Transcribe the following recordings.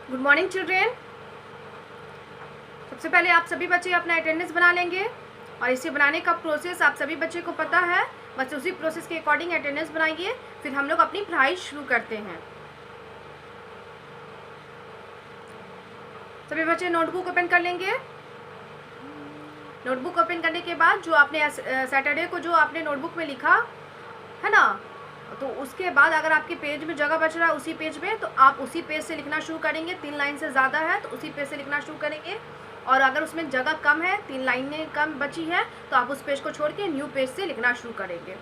Good morning children. सबसे पहले आप सभी बच्चे अपना अटेंडेंस बना लेंगे और इसे बनाने का प्रोसेस आप सभी बच्चे को पता है, बस उसी प्रोसेस के अकॉर्डिंग अटेंडेंस बनाइए। फिर हम लोग अपनी पढ़ाई शुरू करते हैं। सभी बच्चे नोटबुक ओपन कर लेंगे। नोटबुक ओपन करने के बाद जो आपने सैटरडे को जो आपने नोटबुक में लिखा है ना, तो उसके बाद अगर आपके पेज में जगह बच रहा है उसी पेज में, तो आप उसी पेज से लिखना शुरू करेंगे। 3 लाइन से ज़्यादा है तो उसी पेज से लिखना शुरू करेंगे, और अगर उसमें जगह कम है, 3 लाइनें कम बची है, तो आप उस पेज को छोड़ के न्यू पेज से लिखना शुरू करेंगे।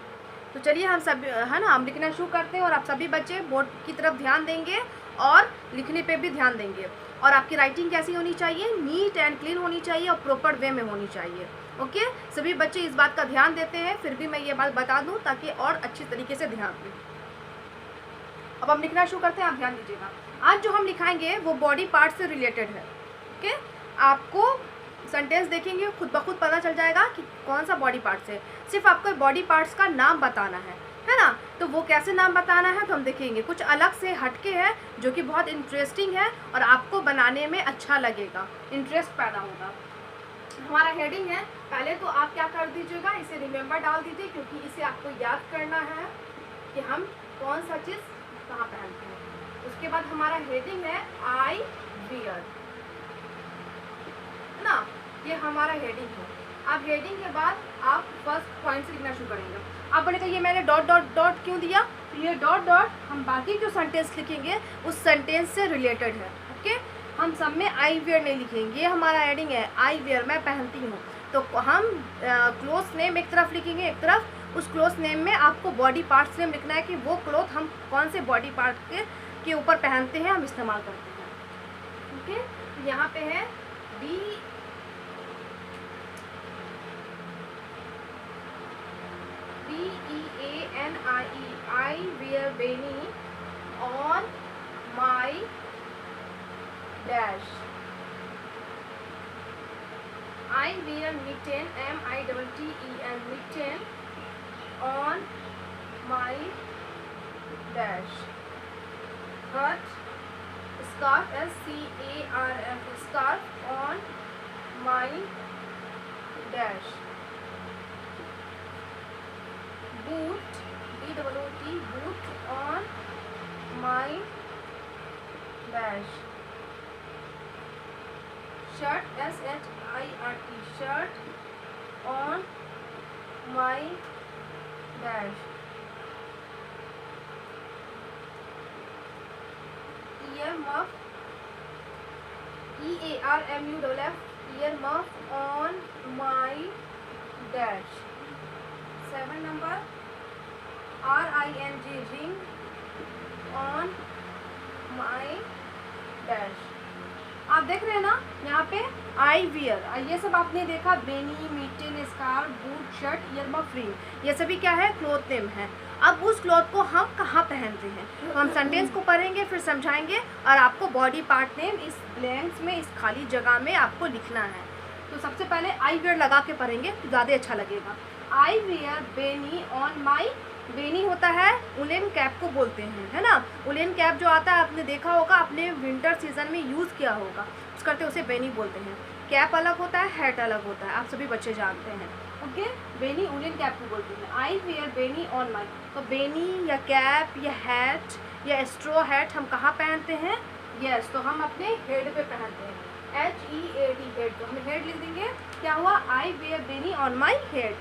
तो चलिए हम सब है ना, हम लिखना शुरू करते हैं और आप सभी बच्चे बोर्ड की तरफ ध्यान देंगे और लिखने पे भी ध्यान देंगे। और आपकी राइटिंग कैसी होनी चाहिए? नीट एंड क्लीन होनी चाहिए और प्रॉपर वे में होनी चाहिए। ओके, सभी बच्चे इस बात का ध्यान देते हैं, फिर भी मैं ये बात बता दूं ताकि और अच्छी तरीके से ध्यान दें। अब हम लिखना शुरू करते हैं, आप ध्यान दीजिएगा। आज जो हम लिखाएंगे वो बॉडी पार्ट से रिलेटेड है। ओके, आपको सेंटेंस देखेंगे खुद ब खुद पता चल जाएगा कि कौन सा बॉडी पार्ट से। सिर्फ आपको बॉडी पार्ट्स का नाम बताना है ना। तो वो कैसे नाम बताना है तो हम देखेंगे। कुछ अलग से हटके है जो कि बहुत इंटरेस्टिंग है और आपको बनाने में अच्छा लगेगा, इंटरेस्ट पैदा होगा। हमारा हेडिंग है, पहले तो आप क्या कर दीजिएगा, इसे रिमेंबर डाल दीजिए, क्योंकि इसे आपको याद करना है कि हम कौन सा चीज़ कहाँ पहनते हैं। उसके बाद हमारा हेडिंग है आई वियर, है ना, ये हमारा हेडिंग है। अब हेडिंग के बाद आप फर्स्ट पॉइंट से लिखना शुरू करेंगे। आप बोलेगा ये मैंने डॉट डॉट डॉट क्यों दिया? तो ये डॉट डॉट हम बाकी जो सेंटेंस लिखेंगे उस सेंटेंस से रिलेटेड है। ओके, हम सब में आई वियर नहीं लिखेंगे। ये हमारा हेडिंग है आई वियर, मैं पहनती हूँ। तो हम क्लोथ नेम एक तरफ लिखेंगे, एक तरफ उस क्लोथ नेम में आपको बॉडी पार्ट्स नेम लिखना है कि वो क्लोथ हम कौन से बॉडी पार्ट के ऊपर पहनते हैं, हम इस्तेमाल करते हैं। ओके, यहाँ पे है BEANIE, I wear beanie on my dash. I wear mitten, MITTEN, mitten on my dash. But scarf, SCARF, scarf on my dash. Boot, BOOT, boot on my dash. Shirt, SHIRT, shirt on my dash. Earmuff, EARMUFF, earmuff on my dash. 7 number, RING, ring on my dash. आप देख रहे हैं ना यहाँ पे I wear, ये सब आपने देखा, beanie, mitten, scarf, boot, shirt, earmuff, ring, ये सभी क्या है? क्लॉथ नेम है। अब उस क्लॉथ को हम कहाँ पहनते हैं तो हम सेंटेंस को पढ़ेंगे, फिर समझाएंगे और आपको बॉडी पार्ट नेम इस ब्लैंक्स में, इस खाली जगह में आपको लिखना है। तो सबसे पहले आई वियर लगा के पढ़ेंगे तो ज़्यादा अच्छा लगेगा। I wear beanie on my, beanie होता है उलेन कैप को बोलते हैं, है ना। उलेन कैप जो आता है आपने देखा होगा, आपने विंटर सीजन में यूज़ किया होगा, उस करते उसे बेनी बोलते हैं। कैप अलग होता है, हैट अलग होता है, आप सभी बच्चे जानते हैं। ओके, बेनी उलेन कैप को बोलते हैं। I wear beanie on my, तो बेनी या कैप या हैट या स्ट्रॉ हैट हम कहाँ पहनते हैं? यस, तो हम अपने हेड पे पहनते हैं, HEAD, हेड। तो हम हेड लिख देंगे, क्या हुआ? I wear beanie on my head.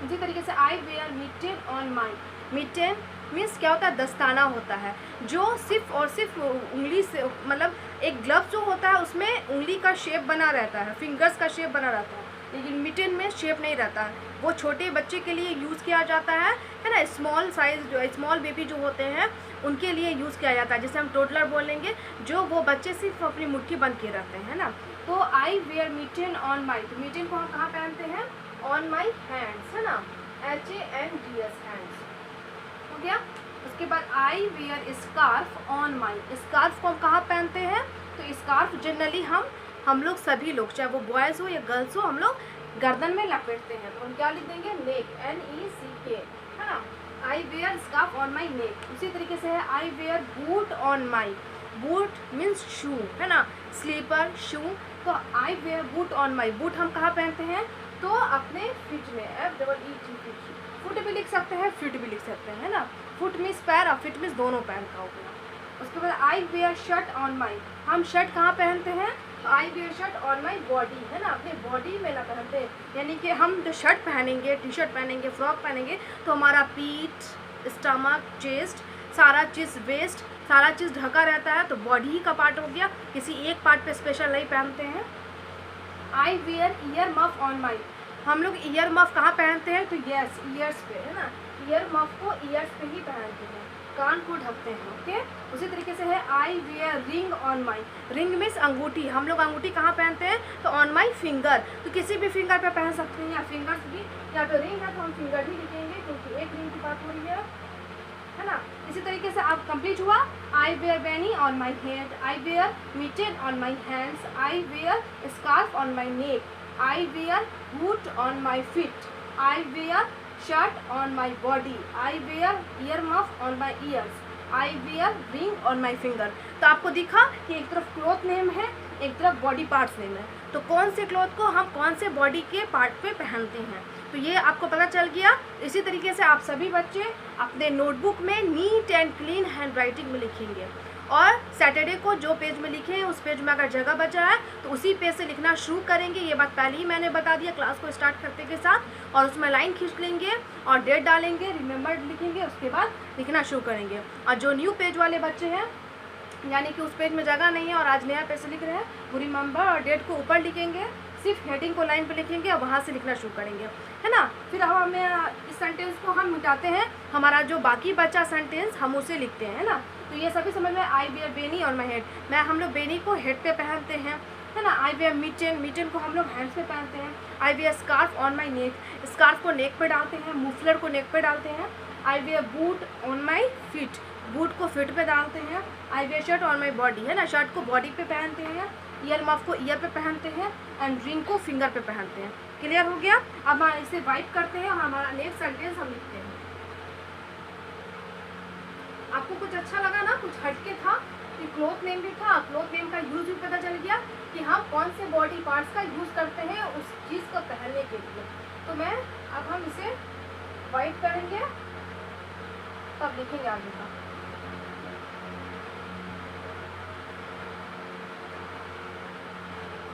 इसी तरीके से I wear mitten on my, mitten means क्या होता है? दस्ताना होता है जो सिर्फ और सिर्फ उंगली से, मतलब एक ग्लव्स जो होता है उसमें उंगली का शेप बना रहता है, फिंगर्स का शेप बना रहता है, लेकिन मिटन में शेप नहीं रहता है। वो छोटे बच्चे के लिए यूज़ किया जाता है ना, स्मॉल साइज जो स्मॉल बेबी जो होते हैं उनके लिए यूज़ किया जाता है, जिसे हम टोडलर बोलेंगे, जो वो बच्चे सिर्फ अपनी मुट्ठी बंद के रहते हैं ना। तो I wear mitten on my, तो मिटन को हम कहाँ पहनते हैं? ऑन माई हैंड्स, है ना, HANDS, हैंड्स हो गया। उसके बाद I wear scarf on my, scarf को हम कहाँ पहनते हैं? तो स्कार्फ जनरली हम लोग सभी लोग, चाहे वो बॉयज़ हो या गर्ल्स हो, हम लोग गर्दन में लपेटते हैं। तो हम क्या लिख देंगे? नेक, NECK, है ना। I wear scarf on my neck. उसी तरीके से है I wear boot on my, boot means shoe, है ना, स्लीपर शू। तो I wear boot on my, boot हम कहाँ पहनते हैं, तो अपने फिट में, FEET फिट, फुट भी लिख सकते हैं, फिट भी लिख सकते हैं, है ना। फुट मीन्स पैर और फिट मीन्स दोनों पैर का हो गया। उसके बाद I wear shirt on my, हम शर्ट कहाँ पहनते हैं, I wear shirt on my body, है ना, अपने बॉडी में ना पहनते हैं, यानी कि हम जो शर्ट पहनेंगे, टी शर्ट पहनेंगे, फ्रॉक पहनेंगे, तो हमारा पीठ, स्टमक, चेस्ट, सारा चीज़, वेस्ट, सारा चीज़ ढका रहता है, तो बॉडी ही का पार्ट हो गया, किसी एक पार्ट पे स्पेशल नहीं पहनते हैं। I wear earmuff on my, हम लोग ईयर मफ कहाँ पहनते हैं, तो यस ईयर्स पे, है ना, ईयर मफ को ईयर्स पे ही पहनते हैं, कान को ढकते हैं, ओके। उसी तरीके से है I wear ring on my, ring means अंगूठी, हम लोग अंगूठी कहाँ पहनते हैं, तो ऑन माई फिंगर, तो किसी भी फिंगर पे पहन सकते हैं, या फिंगर्स भी, यहाँ पे रिंग है तो हम फिंगर ही लिखेंगे क्योंकि एक रिंग की बात हो रही है ना। इसी तरीके से आप कंप्लीट हुआ। I wear beanie on my head, I wear mitten on my hands, I wear scarf on my neck, I wear boot on my feet, I wear shirt on my body, I wear earmuff on my ears, I wear ring on my finger. तो आपको दिखा कि एक तरफ cloth name है, एक तरफ body parts name है, तो कौन से क्लॉथ को हम कौन से बॉडी के पार्ट पे पहनते हैं, तो ये आपको पता चल गया। इसी तरीके से आप सभी बच्चे अपने नोटबुक में neat and clean hand writing में लिखेंगे, और सैटरडे को जो पेज में लिखे हैं उस पेज में अगर जगह बचा है तो उसी पेज से लिखना शुरू करेंगे। ये बात पहले ही मैंने बता दिया क्लास को स्टार्ट करते के साथ, और उसमें लाइन खींच लेंगे और डेट डालेंगे, रिमेंबर लिखेंगे, उसके बाद लिखना शुरू करेंगे। और जो न्यू पेज वाले बच्चे हैं, यानी कि उस पेज में जगह नहीं है और आज नया पेज से लिख रहे हैं, वो रिमेंबर और डेट को ऊपर लिखेंगे, सिर्फ हेडिंग को लाइन पे लिखेंगे और वहाँ से लिखना शुरू करेंगे, है ना। फिर हमें इस सेंटेंस को हम मिटाते हैं, हमारा जो बाकी बचा सेंटेंस हम उसे लिखते हैं, है ना। तो ये सभी समझ में, I wear beanie on my head, मैं हम लोग बेनी को हेड पे पहनते हैं, है ना। आई वेयर मिटेन, मिटेन को हम लोग हैंड्स पे पहनते हैं। I wear scarf on my neck, scarf को नेक पे डालते हैं, मुफलर को नेक पे डालते हैं। I wear boot on my feet, boot को फिट पे डालते हैं। I wear shirt on my body, है ना, शर्ट को बॉडी पे पहनते हैं। ईयर मफ को ईयर पे पहनते हैं, एंड रिंग को फिंगर पे पहनते हैं। क्लियर हो गया। अब हम इसे वाइप करते हैं और हमारा नेक्स्ट सेंटेंस हम लिखते हैं। आपको कुछ अच्छा लगा ना, कुछ हटके था, कि क्लॉथ नेम भी था, क्लॉथ नेम का यूज भी पता चल गया कि हम कौन से बॉडी पार्ट्स का यूज करते हैं उस चीज़ को पहनने के लिए। तो मैं अब हम इसे वाइप करेंगे, तब लिखेंगे आगे का।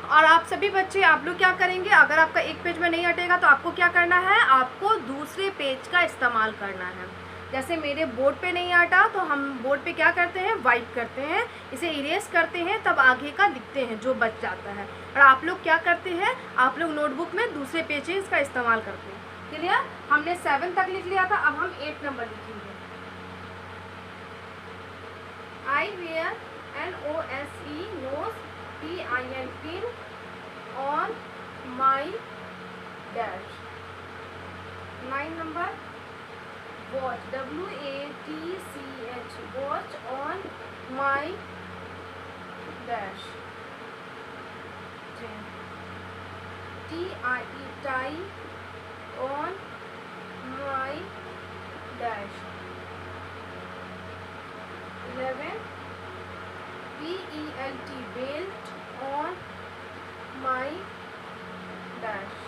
और आप सभी बच्चे, आप लोग क्या करेंगे, अगर आपका एक पेज में नहीं हटेगा तो आपको क्या करना है, आपको दूसरे पेज का इस्तेमाल करना है। जैसे मेरे बोर्ड पे नहीं हटा तो हम बोर्ड पे क्या करते हैं, वाइप करते हैं, इसे इरेज करते हैं, तब आगे का लिखते हैं जो बच जाता है। और आप लोग क्या करते हैं, आप लोग नोटबुक में दूसरे पेजेस का इस्तेमाल करते हैं। क्लियर। हमने 7 तक लिख लिया था, अब हम 8 नंबर लिखेंगे। I wear NOSE nose PIN pin on my dash। 9 number watch WATCH watch on my dash। 10 TIE tie on my dash। 11 BELT belt on my dash।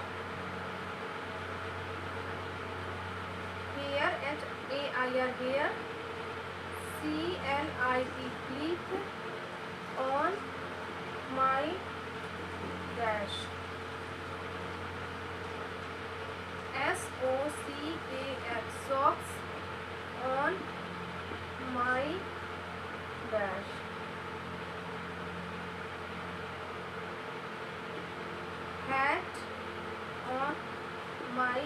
Hair HAIR hair CLIP clip on my dash। SOCKS socks on my dash। hat on my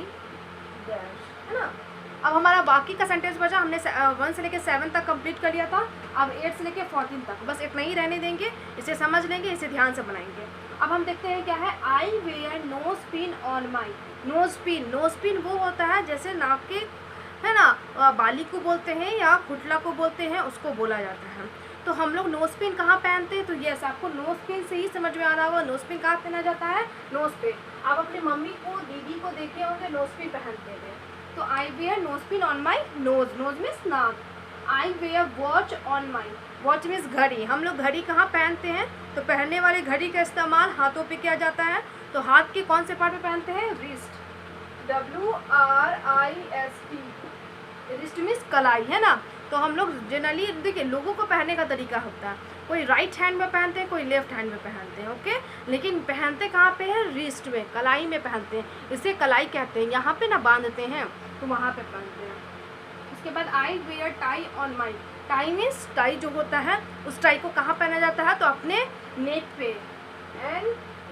dash, है ना। अब हमारा बाकी का sentence बचा, हमने 1 से लेके 7 तक कंप्लीट कर लिया था। अब 8 से लेके 14 तक बस इतना ही रहने देंगे, इसे समझ लेंगे, इसे ध्यान से बनाएंगे। अब हम देखते हैं क्या है। I wear nose pin on my, nose pin, nose pin वो होता है जैसे नाक के, है ना, बाली को बोलते हैं या खुटला को बोलते हैं, उसको बोला जाता है। तो हम लोग नोज पिन कहाँ पहनते हैं, तो यस आपको नोज पिन से ही समझ में आ रहा होगा नोज पिन कहाँ पहना जाता है, नोज पे। आप अपनी मम्मी को, दीदी को देखे होंगे नोज पिन पहनते हुए। तो I wear nose pin on my nose, nose means नाक, I wear watch on my, watch means घड़ी। हम लोग घड़ी कहाँ पहनते हैं, तो पहनने वाली घड़ी का इस्तेमाल हाथों पे किया जाता है। तो हाथ के कौन से पार्ट पे पहनते हैं, रिस्ट, WRIST, रिस्ट मीन्स कलाई, है ना। तो हम लोग जनरली देखिए लोगों को पहनने का तरीका होता है, कोई राइट हैंड में पहनते हैं, कोई लेफ्ट हैंड में पहनते हैं, ओके। लेकिन पहनते कहाँ पे है, रिस्ट में, कलाई में पहनते हैं, इसे कलाई कहते हैं। यहाँ पे ना बांधते हैं तो वहाँ पे पहनते हैं। उसके बाद I wear tie on my, tie means tie जो होता है उस टाई को कहाँ पहना जाता है, तो अपने नेक पे,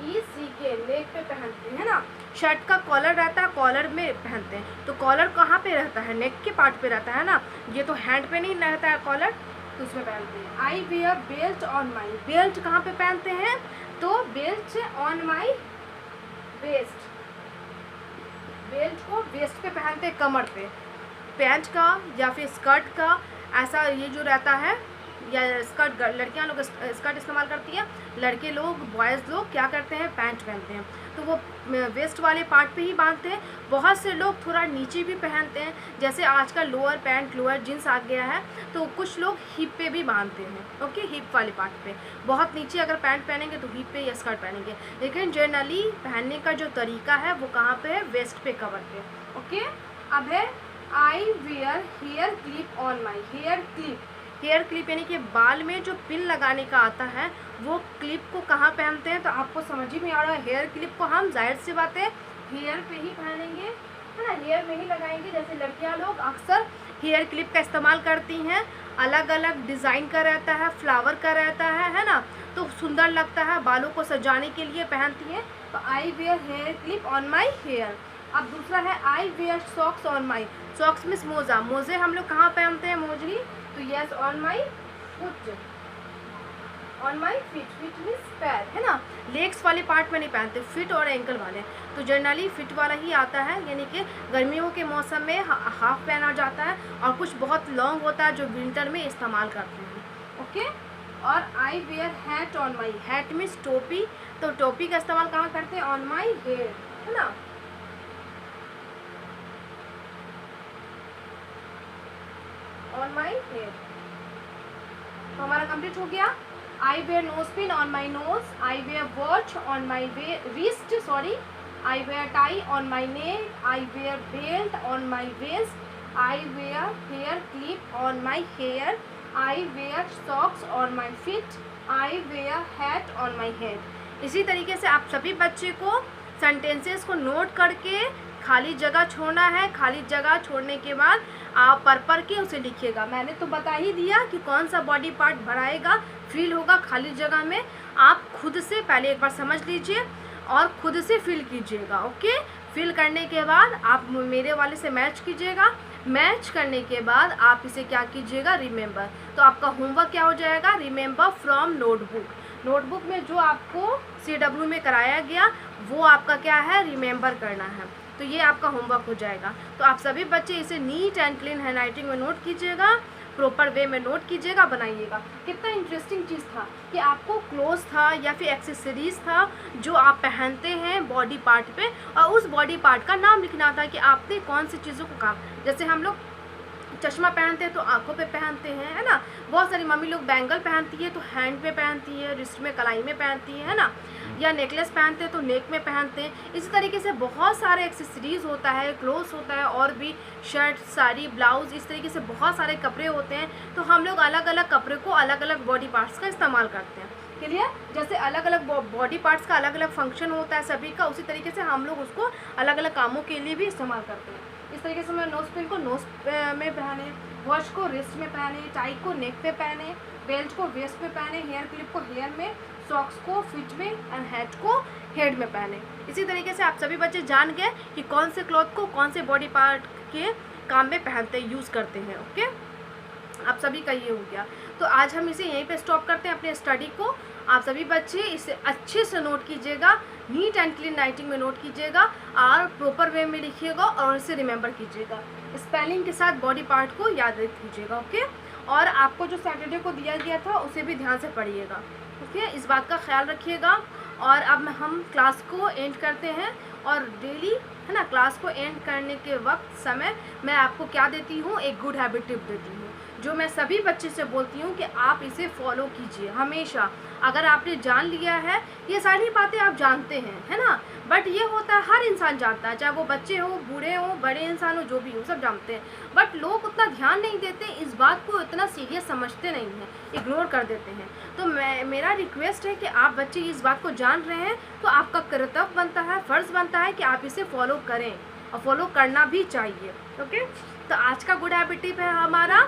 NECK, नेक पे पहनते हैं ना। शर्ट का कॉलर रहता है, कॉलर में पहनते हैं। तो कॉलर कहाँ पे रहता है, नेक के पार्ट पे रहता है ना, ये तो हैंड पे नहीं रहता है कॉलर, तो उसमें पहनते हैं। I wear belt on my, belt कहाँ पे पहनते हैं, तो belt on my waist, belt को वेस्ट पे पहनते हैं, कमर पे। पैंट का या फिर स्कर्ट का ऐसा ये जो रहता है, या स्कर्ट, लड़कियां लोग स्कर्ट इस्तेमाल करती हैं, लड़के लोग बॉयज़ लोग क्या करते हैं, पैंट पहनते हैं। तो वो वेस्ट वाले पार्ट पे ही बांधते हैं। बहुत से लोग थोड़ा नीचे भी पहनते हैं, जैसे आजकल लोअर पैंट, लोअर जींस आ गया है, तो कुछ लोग हिप पे भी बांधते हैं, ओके, हिप वाले पार्ट पे। बहुत नीचे अगर पैंट पहनेंगे तो हिप पे या स्कर्ट पहनेंगे, लेकिन जनरली पहनने का जो तरीका है वो कहाँ पे है, वेस्ट पे, कवर पे, ओके। अब है I wear hair clip on my, hair clip, hair clip यानी कि बाल में जो पिन लगाने का आता है वो क्लिप को कहाँ पहनते हैं, तो आपको समझ ही में आ रहा है। हेयर क्लिप को हम जाहिर सी बात है हेयर पे ही पहनेंगे, है ना, हेयर में ही लगाएंगे। जैसे लड़कियाँ लोग अक्सर हेयर क्लिप का इस्तेमाल करती हैं, अलग अलग डिज़ाइन का रहता है, फ्लावर का रहता है ना, तो सुंदर लगता है, बालों को सजाने के लिए पहनती हैं। तो I wear hair clip on my hair. अब दूसरा है I wear socks on my, socks means मोजा, मोजे हम लोग कहाँ पहनते हैं, मोजरी, तो yes on my foot, on my feet, feet means पैर, है ना। लेग्स वाले पार्ट में नहीं पहनते, फिट और एंकल वाले, तो जनरली फिट वाला ही आता है, यानी कि गर्मियों के मौसम में हाफ पहना जाता है, और कुछ बहुत लॉन्ग होता है जो विंटर में इस्तेमाल करते हैं, ओके। और I wear hat on my, hat means टोपी, तो टोपी का इस्तेमाल कहाँ करते हैं, ऑन माई हेड, है ना, ऑन माई हेड। तो हमारा कंप्लीट हो गया। I wear nose pin on my nose, I wear watch on my wrist, sorry, I wear tie on my neck, I wear belt on my waist, I wear hair clip on my hair, I wear socks on my feet, I wear hat on my head. इसी तरीके से आप सभी बच्चे को sentences को note करके खाली जगह छोड़ना है। खाली जगह छोड़ने के बाद आप पढ़ के उसे लिखिएगा। मैंने तो बता ही दिया कि कौन सा बॉडी पार्ट भराएगा, फिल होगा खाली जगह में। आप खुद से पहले एक बार समझ लीजिए और खुद से फिल कीजिएगा, ओके। फिल करने के बाद आप मेरे वाले से मैच कीजिएगा। मैच करने के बाद आप इसे क्या कीजिएगा, रिमेंबर। तो आपका होमवर्क क्या हो जाएगा, रिमेंबर फ्रॉम नोटबुक। नोटबुक में जो आपको CW में कराया गया वो आपका क्या है, रिमेंबर करना है। तो ये आपका होमवर्क हो जाएगा। तो आप सभी बच्चे इसे नीट एंड क्लीन हैंडराइटिंग में नोट कीजिएगा, प्रॉपर वे में नोट कीजिएगा, बनाइएगा। कितना इंटरेस्टिंग चीज़ था कि आपको क्लोथ था या फिर एक्सेसरीज था जो आप पहनते हैं बॉडी पार्ट पे, और उस बॉडी पार्ट का नाम लिखना था कि आपने कौन सी चीज़ों को काम, जैसे हम लोग चश्मा पहनते हैं तो आंखों पे पहनते हैं, है ना। बहुत सारी मम्मी लोग बैंगल पहनती है तो हैंड पे पहनती है, रिस्ट में, कलाई में पहनती है ना, या नेकलेस पहनते हैं तो नेक में पहनते हैं। इसी तरीके से बहुत सारे एक्सेसरीज होता है, क्लोथ्स होता है, और भी शर्ट, साड़ी, ब्लाउज, इस तरीके से बहुत सारे कपड़े होते हैं। तो हम लोग अलग अलग कपड़े को अलग अलग बॉडी पार्ट्स का इस्तेमाल करते हैं। क्लियर? जैसे अलग अलग बॉडी पार्ट्स का अलग अलग फंक्शन होता है सभी का, उसी तरीके से हम लोग उसको अलग अलग कामों के लिए भी इस्तेमाल करते हैं। इस तरीके से मैं नोज पिन को नोज में पहने, वॉच को रिस्ट में पहने, टाई को नेक पे पहने, बेल्ट को वेस्ट पे पहने, हेयर क्लिप को हेयर में, सॉक्स को फिट में, एंड हैट को हेड में पहने। इसी तरीके से आप सभी बच्चे जान गए कि कौन से क्लॉथ को कौन से बॉडी पार्ट के काम में पहनते हैं, यूज़ करते हैं, ओके। आप सभी का ये हो गया। तो आज हम इसे यहीं पे स्टॉप करते हैं अपने स्टडी को। आप सभी बच्चे इसे अच्छे से नोट कीजिएगा, नीट एंड क्लीन राइटिंग में नोट कीजिएगा, और प्रॉपर वे में लिखिएगा और इसे रिमेंबर कीजिएगा। स्पेलिंग के साथ बॉडी पार्ट को याद रखिएगा, ओके। और आपको जो सैटरडे को दिया गया था उसे भी ध्यान से पढ़िएगा, ओके। इस बात का ख्याल रखिएगा। और अब हम क्लास को एंड करते हैं, और डेली, है ना, क्लास को एंड करने के वक्त समय मैं आपको क्या देती हूँ, एक गुड हैबिट टिप देती हूँ, जो मैं सभी बच्चे से बोलती हूँ कि आप इसे फॉलो कीजिए हमेशा। अगर आपने जान लिया है, ये सारी बातें आप जानते हैं, है ना, बट ये होता है हर इंसान जानता है, चाहे वो बच्चे हो, बूढ़े हो, बड़े इंसान हो, जो भी हो, सब जानते हैं, बट लोग उतना ध्यान नहीं देते, इस बात को इतना सीरियस समझते नहीं हैं, इग्नोर कर देते हैं। तो मेरा रिक्वेस्ट है कि आप बच्चे इस बात को जान रहे हैं तो आपका कर्तव्य बनता है, फ़र्ज़ बनता है कि आप इसे फॉलो करें, और फॉलो करना भी चाहिए। ओके, तो आज का गुड हैबिट टिप है हमारा,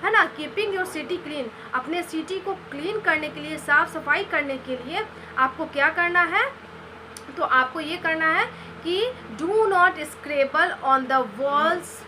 है ना, कीपिंग योर सिटी क्लीन। अपने सिटी को क्लीन करने के लिए, साफ़ सफाई करने के लिए आपको क्या करना है, तो आपको ये करना है कि do not scribble on the walls,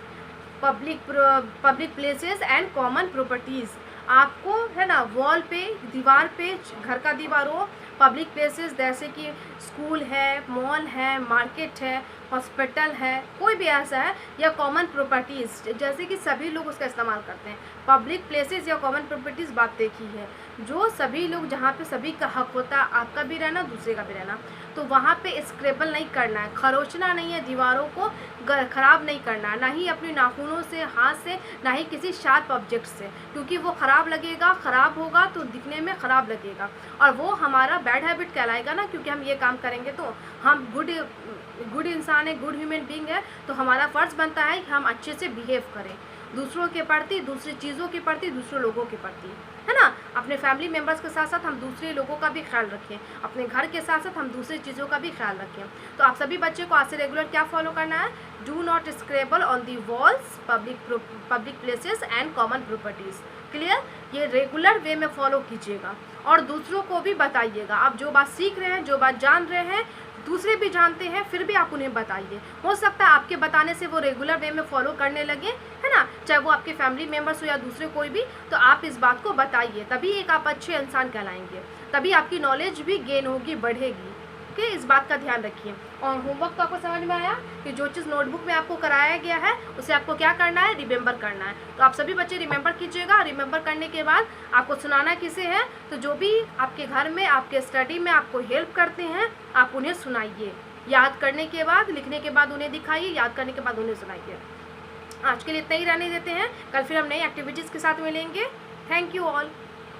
public places and common properties. आपको, है ना, वॉल पे, दीवार पे, घर का दीवार हो, पब्लिक प्लेसेस जैसे कि स्कूल है, मॉल है, मार्केट है, हॉस्पिटल है, कोई भी ऐसा है, या कॉमन प्रॉपर्टीज़ जैसे कि सभी लोग उसका इस्तेमाल करते हैं। पब्लिक प्लेसेस या कॉमन प्रॉपर्टीज़ बात देखी है, जो सभी लोग, जहाँ पे सभी का हक होता है, आपका भी रहना, दूसरे का भी रहना, तो वहाँ पे स्क्रैबल नहीं करना है, खरोचना नहीं है, दीवारों को ख़राब नहीं करना है, ना ही अपने नाखूनों से, हाथ से, ना ही किसी शार्प ऑब्जेक्ट से, क्योंकि वो ख़राब लगेगा, ख़राब होगा तो दिखने में ख़राब लगेगा, और वो हमारा बैड हैबिट कहलाएगा ना, क्योंकि हम ये काम करेंगे तो हम गुड इंसान है, गुड ह्यूमन बीइंग है, तो हमारा फ़र्ज़ बनता है कि हम अच्छे से बिहेव करें दूसरों के प्रति, दूसरी चीज़ों के प्रति, दूसरे लोगों के प्रति, है ना। अपने फैमिली मेम्बर्स के साथ साथ हम दूसरे लोगों का भी ख्याल रखें, अपने घर के साथ साथ हम दूसरी चीज़ों का भी ख्याल रखें। तो आप सभी बच्चे को आज से रेगुलर क्या फॉलो करना है, do not scrabble on the walls, public places and common properties. Clear, ये रेगुलर वे में फॉलो कीजिएगा और दूसरों को भी बताइएगा। आप जो बात सीख रहे हैं, जो बात जान रहे हैं, दूसरे भी जानते हैं, फिर भी आप उन्हें बताइए। हो सकता है आपके बताने से वो रेगुलर वे में फॉलो करने लगे, है ना, चाहे वो आपके फैमिली मेम्बर्स हो या दूसरे कोई भी, तो आप इस बात को बताइए, तभी एक आप अच्छे इंसान कहलाएंगे, तभी आपकी नॉलेज भी गेन होगी, बढ़ेगी। ओके, इस बात का ध्यान रखिए। और होमवर्क तो आपको समझ में आया कि जो चीज़ नोटबुक में आपको कराया गया है उसे आपको क्या करना है, रिमेंबर करना है। तो आप सभी बच्चे रिमेंबर कीजिएगा। रिमेंबर करने के बाद आपको सुनाना किसे है, तो जो भी आपके घर में, आपके स्टडी में आपको हेल्प करते हैं, आप उन्हें सुनाइए। याद करने के बाद, लिखने के बाद उन्हें दिखाइए, याद करने के बाद उन्हें सुनाइए। आज के लिए इतना ही रहने देते हैं, कल फिर हम नई एक्टिविटीज़ के साथ मिलेंगे। Thank you all.